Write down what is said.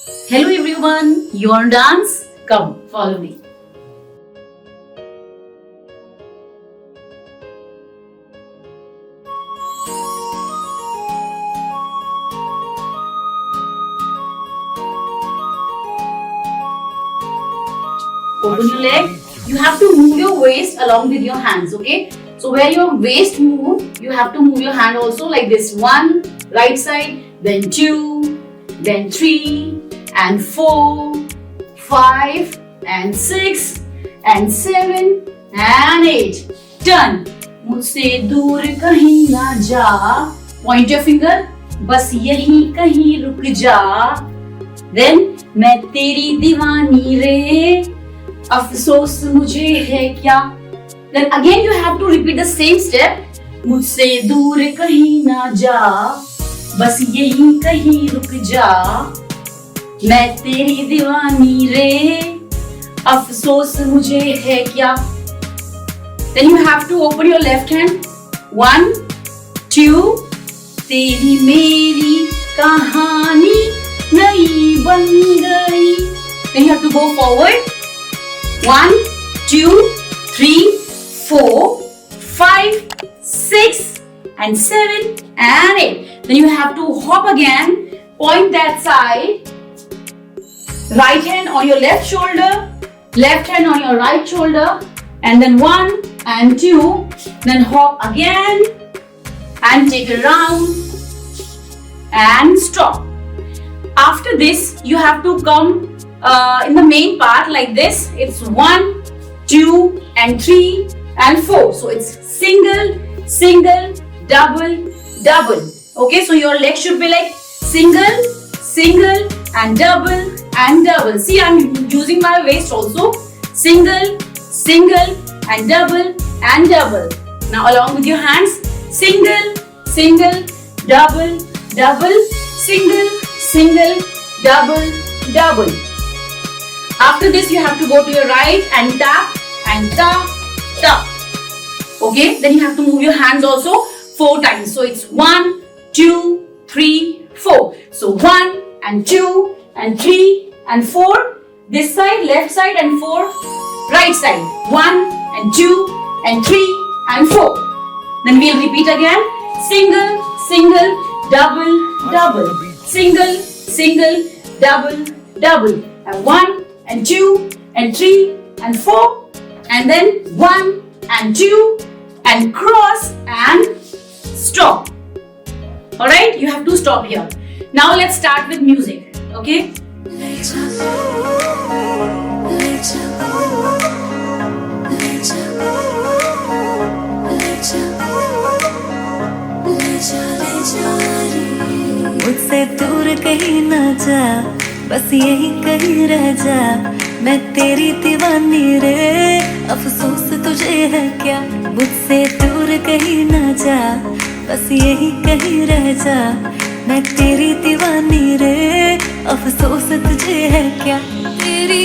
Hello everyone, you want to dance? Come, follow me. Open your leg. You have to move your waist along with your hands, okay? So where your waist move, you have to move your hand also like this. 1, right side, then 2, then 3, and 4, 5, and 6, and 7, and 8. Turn. मुझसे दूर कहीं ना जा. Point your finger. बस यहीं कहीं रुक जा. Then मैं तेरी दीवानी रे. अफसोस मुझे है क्या. Then again you have to repeat the same step. मुझसे दूर कहीं ना जा. बस यहीं कहीं रुक जा. मैं तेरी दीवानी रे. अफसोस मुझे है क्या. Then you have to open your left hand. 1, 2. तेरी मेरी कहानी नई बन गई. Then you have to go forward. 1, 2, 3, 4, 5, 6, and 7, and 8. Then you have to hop again. Point that side. Right hand on your left shoulder. Left hand on your right shoulder. And then 1 and 2. Then hop again. And take a round. And stop. After this, you have to come in the main part like this. It's 1, 2, and 3, and 4. So it's single, single, double, double. Okay, so your leg should be like single, single, and double, and double. See, I'm using my waist also. Single, single, and double, and double. Now along with your hands, single, single, double, double, single, single, double, double. After this, you have to go to your right and tap, tap. Okay, then you have to move your hands also 4 times. So it's 1, 2, 3, 4. So 1 and 2 and 3 and 4. This side, left side, and 4. Right side. 1 and 2 and 3 and 4. Then we'll repeat again. Single, single, double, double. Single, single, double, double. And 1 and 2 and 3 and 4. And then 1 and 2 and cross and stop. Alright, you have to stop here. Now let's start with music. Okay? मुझसे दूर कहीं ना जा. बस यहीं कहीं रह जा. मैं तेरी दीवानी रे. अफसोस तुझे है क्या. मुझसे दूर कहीं ना जा. बस यहीं कहीं रह जा. मैं तेरी दीवानी रे. अफसोस तुझे है क्या. तेरी